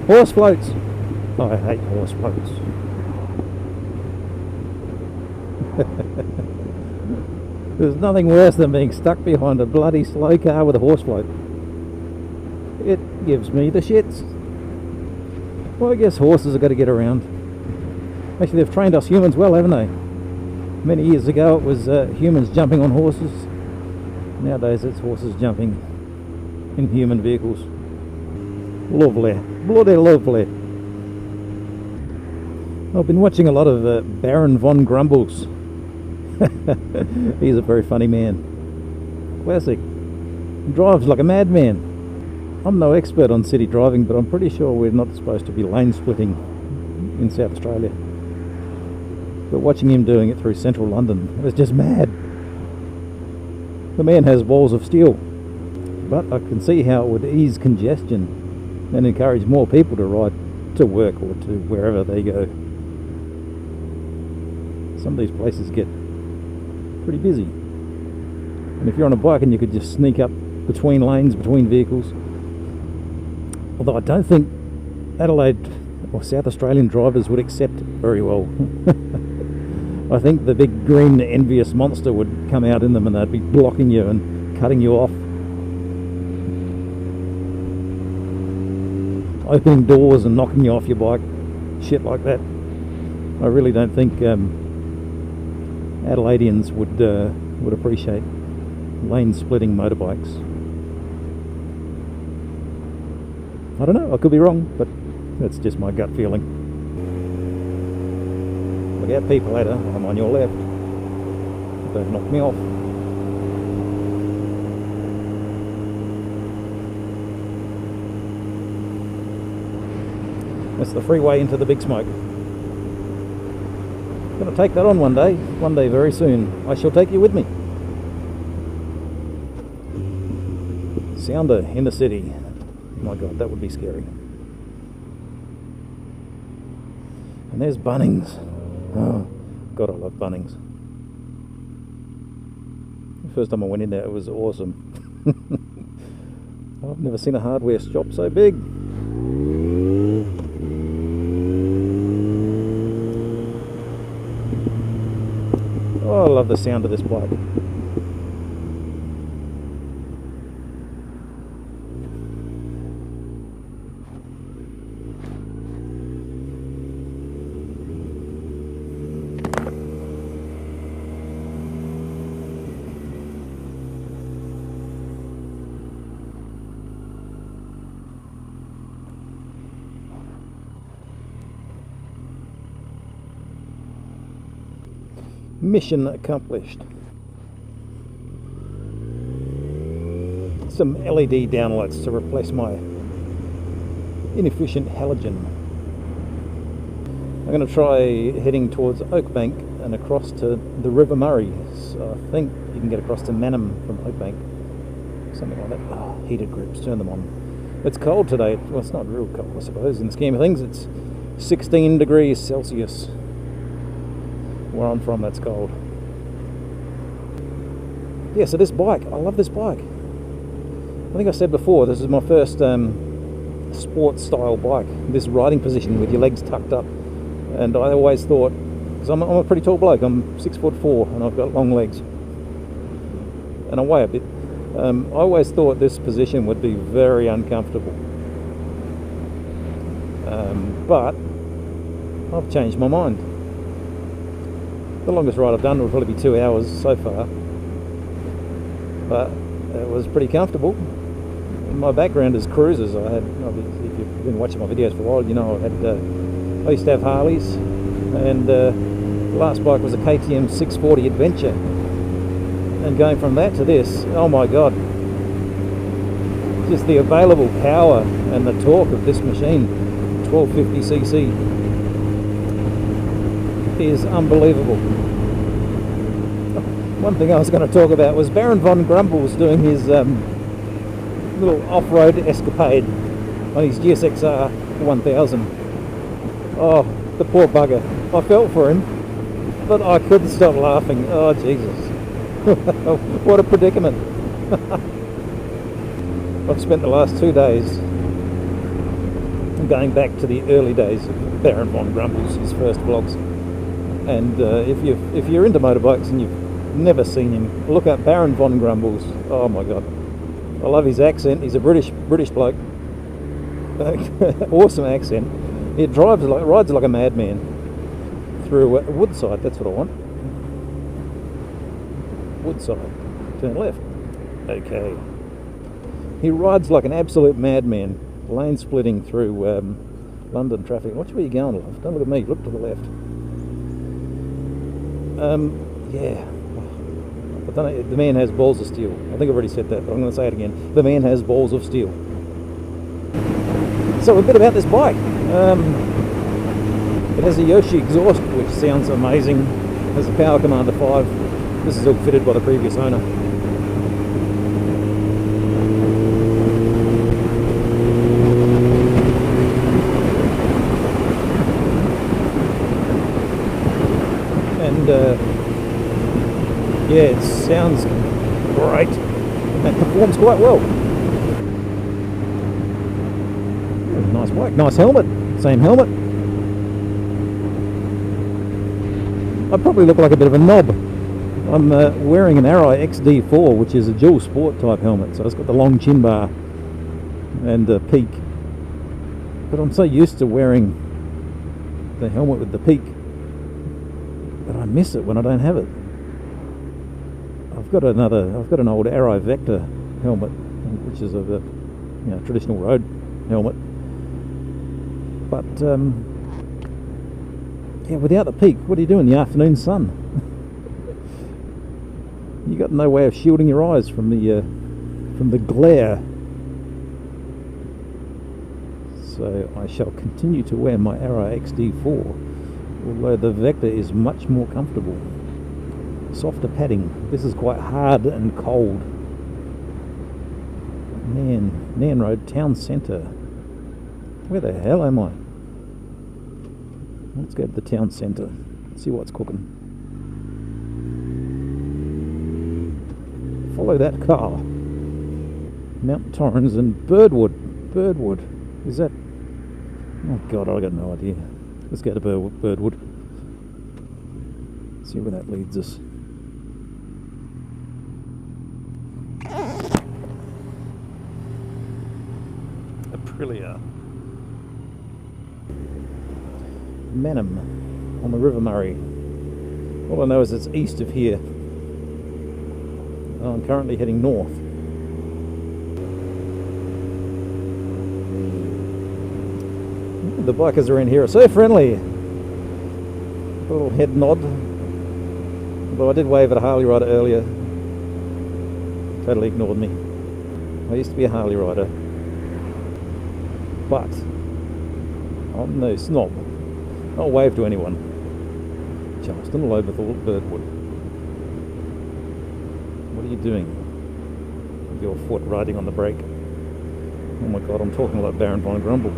Horse floats. I hate horse floats. There's nothing worse than being stuck behind a bloody slow car with a horse float. It gives me the shits. Well, I guess horses have got to get around. Actually, they've trained us humans well, haven't they? Many years ago it was humans jumping on horses. Nowadays it's horses jumping in human vehicles. Lovely. Bloody lovely. I've been watching a lot of Baron von Grumbles. He's a very funny man. Classic. Drives like a madman. I'm no expert on city driving, but I'm pretty sure we're not supposed to be lane splitting in South Australia. But watching him doing it through central London, it was just mad. The man has balls of steel. But I can see how it would ease congestion and encourage more people to ride to work or to wherever they go. Some of these places get pretty busy. And if you're on a bike and you could just sneak up between lanes, between vehicles. Although I don't think Adelaide or South Australian drivers would accept it very well. I think the big green envious monster would come out in them and they'd be blocking you and cutting you off. Opening doors and knocking you off your bike. Shit like that. I really don't think Adelaideans would appreciate lane splitting motorbikes. I don't know, I could be wrong, but that's just my gut feeling. Look out, people later, I'm on your left. Don't knock me off. That's the freeway into the big smoke. Gonna take that on one day very soon. I shall take you with me. Sounder in the city. My God, that would be scary. And there's Bunnings. Oh, God, I love Bunnings. The first time I went in there, it was awesome. I've never seen a hardware shop so big. Oh, I love the sound of this bike. Mission accomplished. Some LED downlights to replace my inefficient halogen. I'm going to try heading towards Oakbank and across to the River Murray. So I think you can get across to Mannum from Oakbank. Something like that. Oh, heated grips, turn them on. It's cold today. Well, it's not real cold, I suppose. In the scheme of things, it's 16 degrees Celsius. Where I'm from, that's cold. Yeah, so this bike, I love this bike. I think I said before, this is my first sports style bike. This riding position with your legs tucked up. And I always thought, because I'm a pretty tall bloke, I'm 6'4" and I've got long legs. And I weigh a bit. I always thought this position would be very uncomfortable. But I've changed my mind. The longest ride I've done will probably be 2 hours so far, but it was pretty comfortable. My background is cruisers. If you've been watching my videos for a while, you know I used to have Harleys, and the last bike was a KTM 640 Adventure. And going from that to this, oh my God, just the available power and the torque of this machine, 1250cc. Is unbelievable. One thing I was going to talk about was Baron von Grumbles doing his little off-road escapade on his GSXR 1000. Oh, the poor bugger. I felt for him, but I couldn't stop laughing. Oh, Jesus. What a predicament. I've spent the last 2 days I'm going back to the early days of Baron von Grumble's, his first vlogs. And if you're into motorbikes and you've never seen him, look up Baron von Grumble's. Oh my god, I love his accent. He's a British bloke. Awesome accent. He rides like a madman through Woodside. That's what I want. Woodside. Turn left. Okay. He rides like an absolute madman, lane splitting through London traffic. Watch where you're going, love. Don't look at me. Look to the left. Yeah. I don't know. The man has balls of steel. I think I've already said that, but I'm going to say it again. The man has balls of steel. So a bit about this bike. It has a Yoshi exhaust, which sounds amazing. It has a Power Commander 5. This is all fitted by the previous owner. And yeah, it sounds great and performs quite well. Nice bike, nice helmet, same helmet. I probably look like a bit of a knob. I'm wearing an Arai XD4, which is a dual sport type helmet, so it's got the long chin bar and the peak. But I'm so used to wearing the helmet with the peak that I miss it when I don't have it. I've got an old Arai Vector helmet, which is a traditional road helmet. But yeah, without the peak, what do you do in the afternoon sun? You got no way of shielding your eyes from the glare. So I shall continue to wear my Arai XD4, although the Vector is much more comfortable. Softer padding. This is quite hard and cold. Man Road Town Centre. Where the hell am I? Let's go to the town centre, see what's cooking. Follow that car. Mount Torrens and Birdwood. Birdwood. Is that... Oh god, I got no idea. Let's go to Birdwood. See where that leads us. Aprilia. Mannum on the River Murray. All I know is it's east of here. I'm currently heading north. The bikers around here are so friendly. A little head nod. Although I did wave at a Harley rider earlier. Totally ignored me. I used to be a Harley rider. But I'm no snob. I'll wave to anyone. Charleston, Loberthal, Birdwood. What are you doing? With your foot riding on the brake. Oh my god, I'm talking about Baron von Grumble.